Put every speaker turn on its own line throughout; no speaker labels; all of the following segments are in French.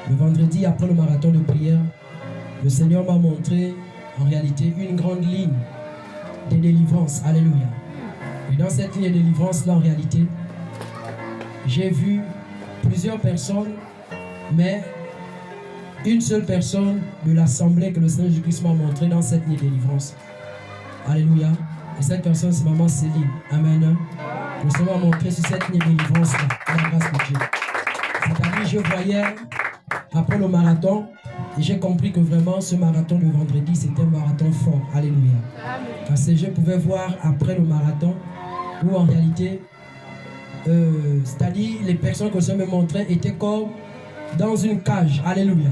Le vendredi, après le marathon de prière, le Seigneur m'a montré en réalité une grande ligne de délivrance. Alléluia. Et dans cette ligne de délivrance-là, en réalité, j'ai vu plusieurs personnes, mais une seule personne de l'assemblée que le Seigneur Jésus-Christ m'a montré dans cette ligne de délivrance. Alléluia. Et cette personne, c'est maman Céline. Amen. Le Seigneur m'a montré sur cette ligne de délivrance-là, par la grâce de Dieu. C'est-à-dire, je voyais après le marathon, et j'ai compris que vraiment ce marathon de vendredi, c'était un marathon fort. Alléluia. Parce que je pouvais voir après le marathon, où en réalité, c'est-à-dire les personnes que je me montrais étaient comme dans une cage. Alléluia.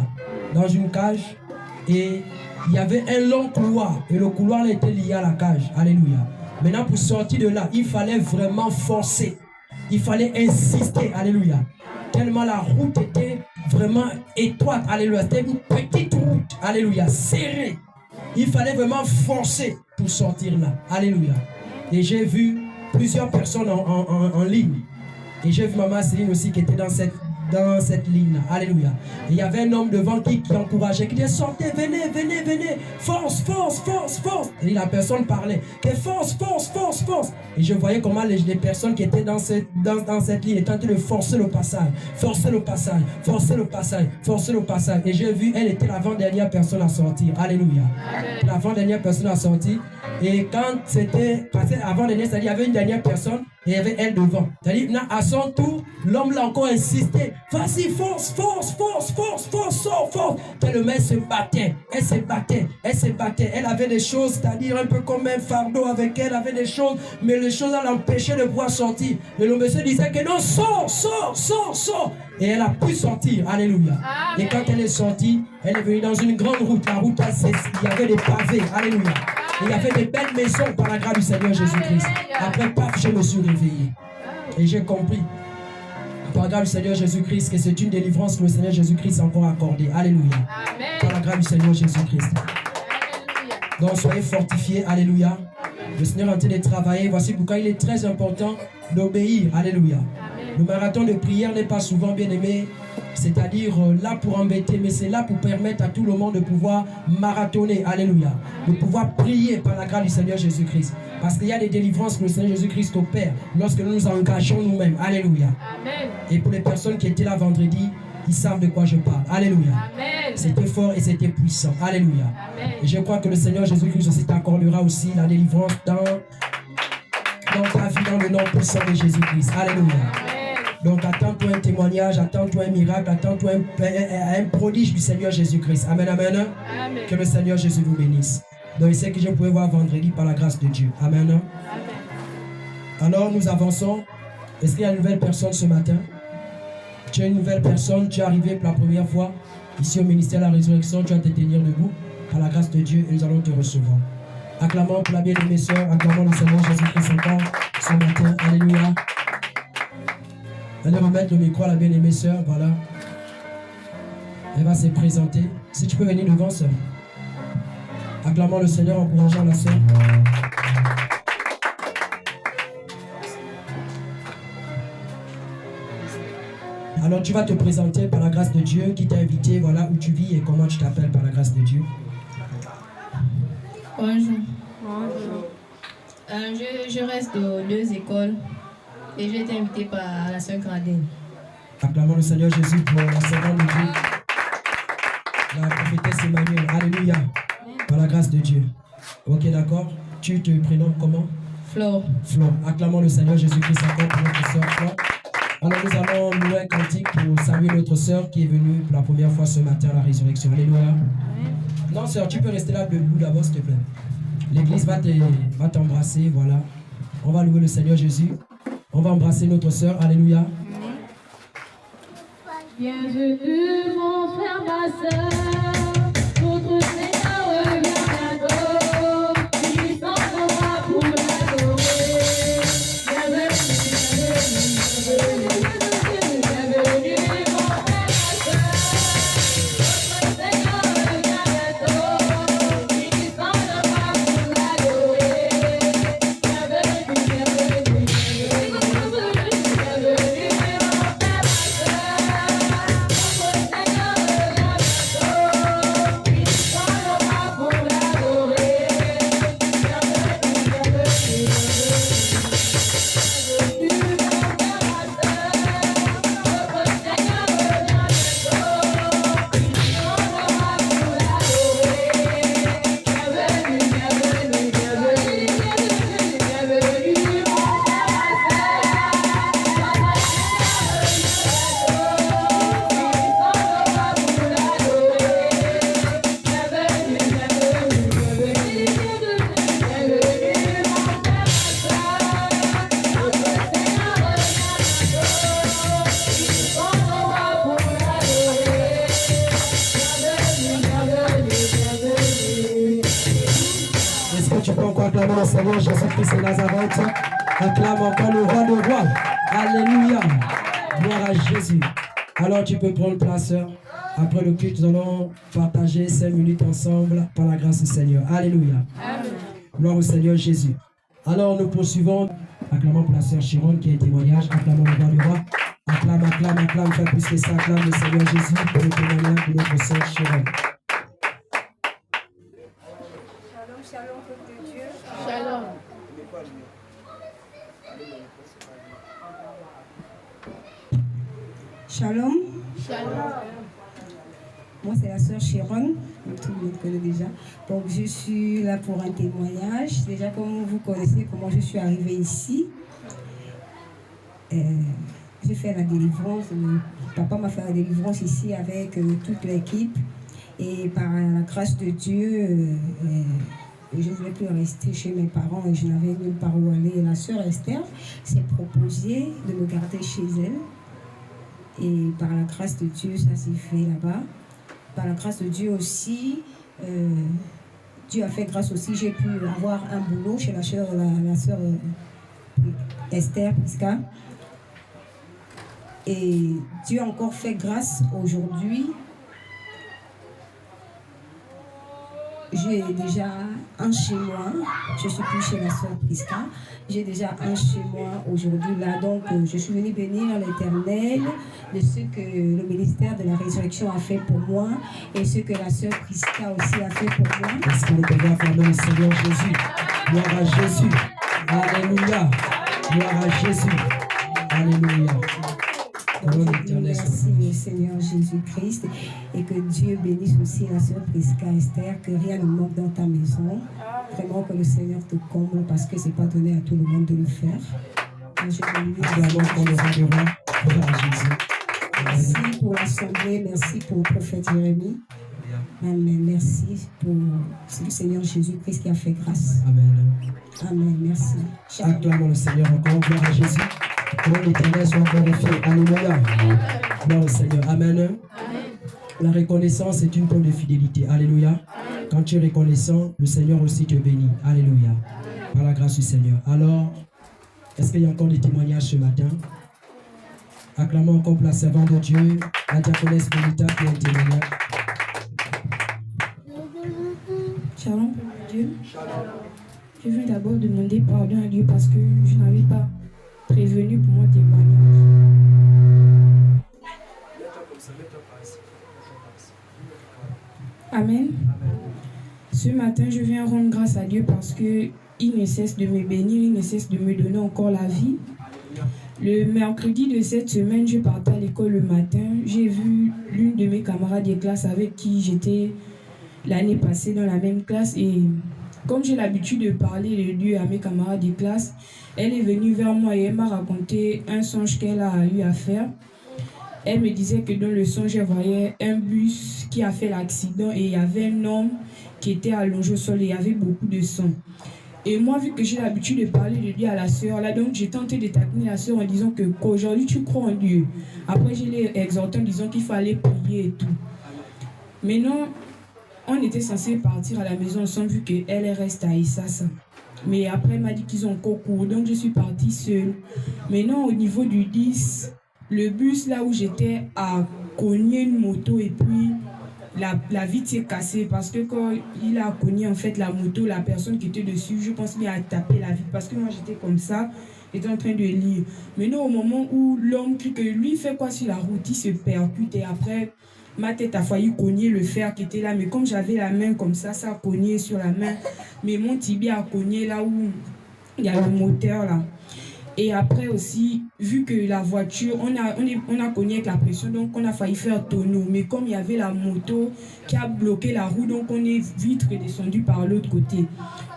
Dans une cage. Et il y avait un long couloir. Et le couloir était lié à la cage. Alléluia. Maintenant, pour sortir de là, il fallait vraiment forcer. Il fallait insister. Alléluia. Tellement la route était vraiment étroite. Alléluia. C'était une petite route. Alléluia. Serrée. Il fallait vraiment forcer pour sortir là. Alléluia. Et j'ai vu plusieurs personnes en ligne. Et j'ai vu maman Céline aussi qui était dans cette ligne-là. Alléluia. Et il y avait un homme devant qui encourageait, qui disait, sortez, venez, venez, venez. Force, force, force, force. Et la personne parlait. Force, force, force, force. Et je voyais comment les personnes qui étaient dans cette ligne étaient en train de forcer le passage. Forcer le passage. Forcer le passage. Forcer le passage. Et j'ai vu, elle était l'avant-dernière personne à sortir. Alléluia. L'avant-dernière personne à sortir. Et quand c'était passé avant-dernière, c'est-à-dire il y avait une dernière personne et il y avait elle devant. C'est-à-dire, à son tour, l'homme l'a encore insisté. Vas-y, force, force, force, force, force, force, force. Tellement elle se battait, elle se battait, elle se battait. Elle avait des choses, c'est-à-dire un peu comme un fardeau avec elle, avait des choses, mais les choses l'empêchaient de pouvoir sortir. Et le monsieur disait que non, sors, sors, sors, sors. Et elle a pu sortir, alléluia. Et quand elle est sortie, elle est venue dans une grande route. La route, il y avait des pavés, alléluia. Et il y avait des belles maisons par la grâce du Seigneur Jésus-Christ. Après, paf, je me suis réveillé. Et j'ai compris, par la grâce du Seigneur Jésus-Christ, que c'est une délivrance que le Seigneur Jésus-Christ a encore accordée. Alléluia. Par la grâce du Seigneur Jésus-Christ. Donc, soyez fortifiés. Alléluia. Le Seigneur est en train de travailler. Voici pourquoi il est très important d'obéir. Alléluia. Le marathon de prière n'est pas souvent bien aimé, c'est-à-dire là pour embêter, mais c'est là pour permettre à tout le monde de pouvoir marathonner, alléluia, de pouvoir prier par la grâce du Seigneur Jésus-Christ. Parce qu'il y a des délivrances que le Seigneur Jésus-Christ opère lorsque nous nous engageons nous-mêmes, alléluia. Amen. Et pour les personnes qui étaient là vendredi, ils savent de quoi je parle, alléluia. C'était fort et c'était puissant, alléluia. Amen. Et je crois que le Seigneur Jésus-Christ aussi t'accordera aussi la délivrance dans ta vie, dans le nom puissant de Jésus-Christ, alléluia. Donc attends-toi un témoignage, attends-toi un miracle, attends-toi un prodige du Seigneur Jésus-Christ. Amen, amen, amen. Que le Seigneur Jésus vous bénisse. Donc c'est que je pouvais voir vendredi par la grâce de Dieu. Amen. Amen. Alors nous avançons. Est-ce qu'il y a une nouvelle personne ce matin? Tu es une nouvelle personne, tu es arrivé pour la première fois ici au ministère de la résurrection, tu vas te tenir debout par la grâce de Dieu et nous allons te recevoir. Acclamons pour la bien-aimée sœur, acclamons le Seigneur Jésus-Christ encore ce matin. Alléluia. Allez remettre le micro à la bien-aimée sœur, voilà. Elle va se présenter. Si tu peux venir devant, sœur. Acclamons le Seigneur, encourageant la sœur. Alors tu vas te présenter par la grâce de Dieu qui t'a invité, voilà où tu vis et comment tu t'appelles par la grâce de Dieu.
Bonjour. Bonjour. Je reste aux 2 écoles. Et j'ai été invité par la sœur Gradine.
Acclamons le Seigneur Jésus pour la servante de Dieu. La prophétesse Emmanuel. Alléluia. Par la grâce de Dieu. Ok, d'accord. Tu te prénommes comment?
Flore.
Flore. Acclamons le Seigneur Jésus-Christ encore pour notre sœur Flore. Alors nous allons louer un cantique pour saluer notre sœur qui est venue pour la première fois ce matin à la résurrection. Alléluia. Non, sœur, tu peux rester là debout d'abord, s'il te plaît. L'église va t'embrasser, voilà. On va louer le Seigneur Jésus. On va embrasser notre sœur. Alléluia.
Bienvenue mon frère, ma sœur. Notre Seigneur revient bientôt. Il s'en va pour l'adorer. Bienvenue, bienvenue mon frère, ma sœur. Notre Seigneur revient bientôt. Il s'en va pour l'adorer. Bienvenue, bienvenue. Bienvenue, mon frère, ma sœur. Notre Seigneur
le Seigneur Jésus-Christ de Nazareth. Acclame encore le roi de rois. Alléluia. Gloire à Jésus. Alors tu peux prendre place, sœur. Après le culte, nous allons partager 5 minutes ensemble par la grâce du Seigneur. Alléluia.
Amen.
Gloire au Seigneur Jésus. Alors nous poursuivons. Acclamons pour la sœur Chiron qui est témoignage. Acclamons le roi du roi. Acclame, acclame, acclame. Fais plus que ça. Acclame le Seigneur Jésus pour le témoignage de notre sœur Chiron.
Shalom, shalom, peuple de Dieu.
Shalom.
Shalom.
Shalom.
Moi, c'est la sœur Chiron. Tout le monde connaît déjà. Donc, je suis là pour un témoignage. Déjà, comme vous connaissez comment je suis arrivée ici, j'ai fait la délivrance. Papa m'a fait la délivrance ici avec toute l'équipe. Et par la grâce de Dieu, je ne voulais plus rester chez mes parents et je n'avais nulle part où aller. Et la sœur Esther s'est proposée de me garder chez elle. Et par la grâce de Dieu, ça s'est fait là-bas. Par la grâce de Dieu aussi, Dieu a fait grâce aussi, j'ai pu avoir un boulot chez la sœur Esther Prisca. Et Dieu a encore fait grâce aujourd'hui. J'ai déjà un chez moi, je suis plus chez la sœur Prisca. J'ai déjà un chez moi aujourd'hui là, donc je suis venue bénir l'Éternel de ce que le ministère de la résurrection a fait pour moi et ce que la sœur Prisca aussi a fait pour moi.
Est-ce qu'on peut acclamer le Seigneur Jésus? Gloire à Jésus. Alléluia. Gloire à Jésus. Alléluia.
Merci le Seigneur Jésus-Christ et que Dieu bénisse aussi la sœur Prisca Esther, que rien ne manque dans ta maison. Vraiment que le Seigneur te comble parce que ce n'est pas donné à tout le monde de le faire. Merci pour l'assemblée, merci pour le prophète Jérémie. Amen. Merci pour le Seigneur Jésus-Christ qui a fait grâce.
Amen.
Amen. Merci.
Acclamons le Seigneur encore. Gloire à Jésus. Que l'Éternel soit glorifié. Alléluia. Gloire au Seigneur. Amen. La reconnaissance est une preuve de fidélité. Alléluia. Quand tu es reconnaissant, le Seigneur aussi te bénit. Alléluia. Par la grâce du Seigneur. Alors, est-ce qu'il y a encore des témoignages ce matin? Acclamons encore pour la servante de Dieu, la diaconesse Benita qui est un témoignage.
Shalom, Dieu. Je veux d'abord demander pardon à Dieu parce que je n'avais pas prévenu pour mon témoignage. Amen. Ce matin, je viens rendre grâce à Dieu parce que il ne cesse de me bénir, il ne cesse de me donner encore la vie. Le mercredi de cette semaine, je partais à l'école le matin. J'ai vu l'une de mes camarades de classe avec qui j'étais l'année passée dans la même classe et comme j'ai l'habitude de parler de Dieu à mes camarades de classe, elle est venue vers moi et elle m'a raconté un songe qu'elle a eu à faire. Elle me disait que dans le songe, elle voyait un bus qui a fait l'accident et il y avait un homme qui était allongé au sol et il y avait beaucoup de sang. Et moi, vu que j'ai l'habitude de parler de Dieu à la sœur, là, donc j'ai tenté de taquiner la sœur en disant qu'aujourd'hui tu crois en Dieu. Après, je l'ai exhorté en disant qu'il fallait prier et tout. Maintenant, on était censé partir à la maison ensemble vu qu'elle reste à Issassa. Mais après, elle m'a dit qu'ils ont encore cours, donc je suis partie seule. Maintenant, au niveau du 10, le bus là où j'étais a cogné une moto et puis la vitre s'est cassée parce que quand il a cogné en fait la moto, la personne qui était dessus, je pense qu'il a tapé la vitre parce que moi j'étais comme ça, j'étais en train de lire. Maintenant, au moment où l'homme crie que lui fait quoi sur la route, il se percute et après, ma tête a failli cogner le fer qui était là, mais comme j'avais la main comme ça a cogné sur la main. Mais mon tibia a cogné là où il y a le moteur là. Et après aussi, vu que la voiture, on a cogné avec la pression, donc on a failli faire tonneau. Mais comme il y avait la moto qui a bloqué la roue, donc on est vite redescendu par l'autre côté.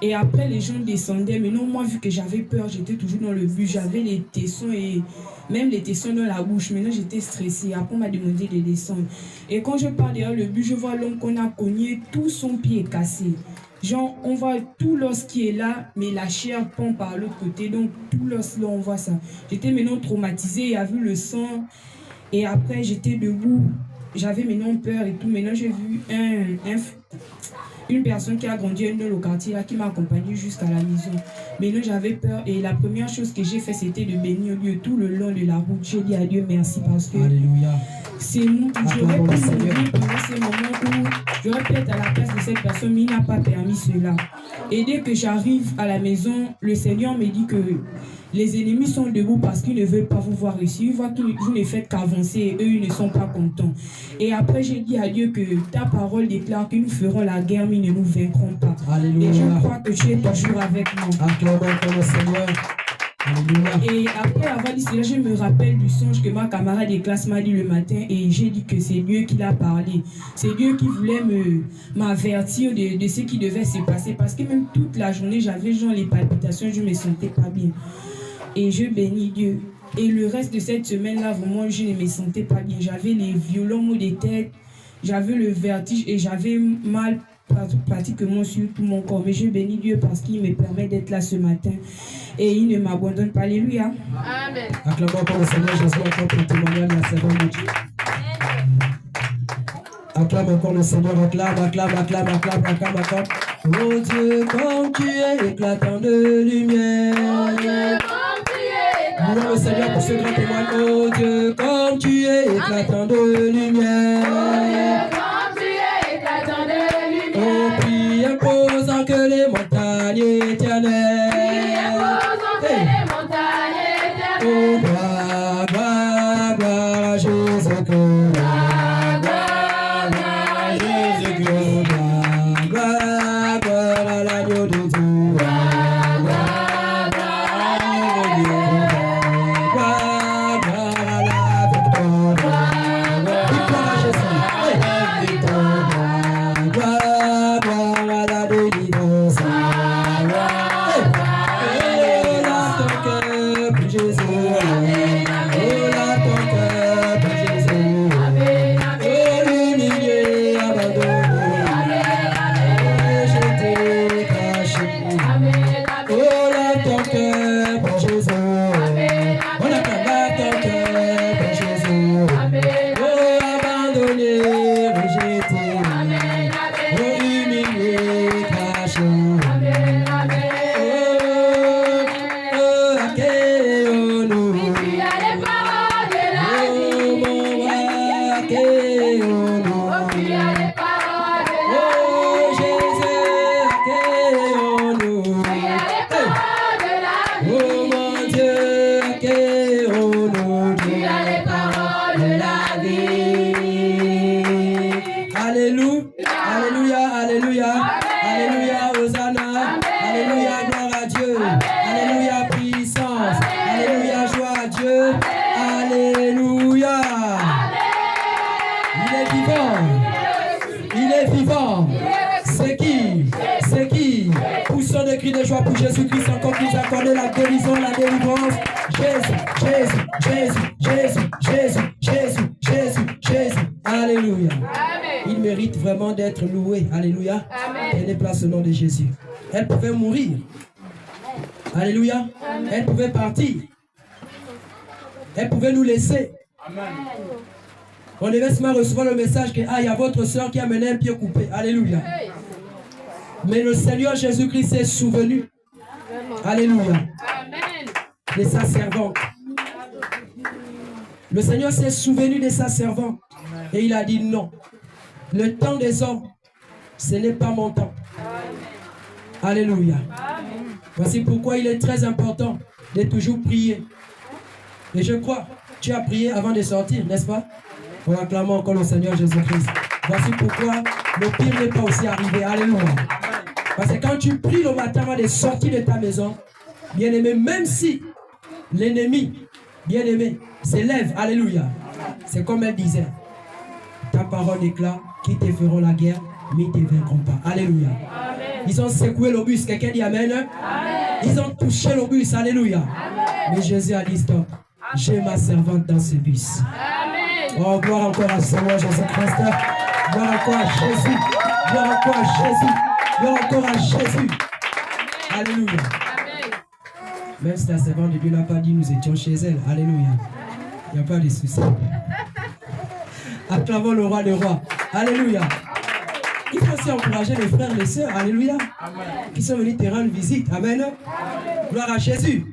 Et après, les gens descendaient. Mais non, moi, vu que j'avais peur, j'étais toujours dans le bus. J'avais les tessons et même les tessons dans la bouche. Maintenant, j'étais stressée. Après, on m'a demandé de descendre. Et quand je pars derrière le bus, je vois l'homme qu'on a cogné, tout son pied est cassé. Genre, on voit tout l'os qui est là, mais la chair pend par l'autre côté. Donc, tout l'os là, on voit ça. J'étais maintenant traumatisée, il y a vu le sang. Et après, j'étais debout. J'avais maintenant peur et tout. Maintenant, j'ai vu une personne qui a grandi dans le quartier là, qui m'a accompagné jusqu'à la maison. Mais là, j'avais peur et la première chose que j'ai fait, c'était de bénir Dieu tout le long de la route. J'ai dit à Dieu merci parce que
Alléluia.
c'est moi, j'aurais pu mourir pendant ces moments où j'aurais pu être à la place de cette personne, mais il n'a pas permis cela. Et dès que j'arrive à la maison, le Seigneur me dit que les ennemis sont debout parce qu'ils ne veulent pas vous voir réussir. Ils voient que vous ne faites qu'avancer et eux, ils ne sont pas contents. Et après, j'ai dit à Dieu que ta parole déclare que nous ferons la guerre, mais ne nous vaincrons pas.
Alléluia.
Et je crois que tu es toujours avec moi.
Acclamons pour le Seigneur. Alléluia.
Et après avoir dit cela, je me rappelle du songe que ma camarade de classe m'a dit le matin et j'ai dit que c'est Dieu qui l'a parlé. C'est Dieu qui voulait m'avertir de ce qui devait se passer parce que même toute la journée, j'avais genre les palpitations, je ne me sentais pas bien. Et je bénis Dieu. Et le reste de cette semaine-là, vraiment, je ne me sentais pas bien. J'avais les violents maux de tête, j'avais le vertige et j'avais mal pratiquement sur tout mon corps. Mais je bénis Dieu parce qu'il me permet d'être là ce matin. Et il ne m'abandonne pas. Alléluia.
Amen.
Acclamons encore le Seigneur Jésus encore pour le témoignage de la servante de Dieu. Acclame encore le Seigneur, acclame. Oh Dieu, comme tu es éclatant de lumière. Louons le Seigneur pour ce grand témoignage. Oh Dieu, comme tu es éclatant de lumière. Oh, puis imposant que les montagnes éternelles. Oh, gloire, gloire, gloire à Jésus-Christ. Jésus-Christ encore plus accorder la guérison, la délivrance. Jésus. Alléluia. Amen. Il mérite vraiment d'être loué. Alléluia. Prenez place au nom de Jésus. Elle pouvait mourir. Alléluia. Amen. Elle pouvait partir. Elle pouvait nous laisser. Amen. On devait seulement recevoir le message que il y a votre soeur qui a mené un pied coupé. Alléluia. Mais le Seigneur Jésus-Christ s'est souvenu. Alléluia. De sa servante. Le Seigneur s'est souvenu de sa servante. Et il a dit non. Le temps des hommes, ce n'est pas mon temps. Alléluia. Voici pourquoi il est très important de toujours prier. Et je crois, tu as prié avant de sortir, n'est-ce pas? On acclame encore le Seigneur Jésus-Christ. Voici pourquoi le pire n'est pas aussi arrivé. Alléluia. Parce que quand tu pries le matin avant de sortir de ta maison, bien-aimé, même si l'ennemi, bien-aimé, s'élève, alléluia, c'est comme elle disait, ta parole déclare qu'ils te feront la guerre, mais ils ne te vaincront pas. Alléluia. Amen. Ils ont secoué l'obus, quelqu'un dit amen. Amen. Ils ont touché l'obus, alléluia. Amen. Mais Jésus a dit stop, j'ai ma servante dans ce bus. Amen. Oh, gloire encore à Seigneur Jésus-Christ. Gloire encore à Jésus. Gloire encore à Jésus. Gloire encore à Jésus. Alléluia. Amen. Même si la servante de Dieu n'a pas dit, nous étions chez elle. Alléluia. Il n'y a pas de souci. Acclamons le roi des rois. Alléluia. Il faut aussi encourager les frères et les sœurs, alléluia, qui sont venus te rendre visite. Amen. Gloire à Jésus.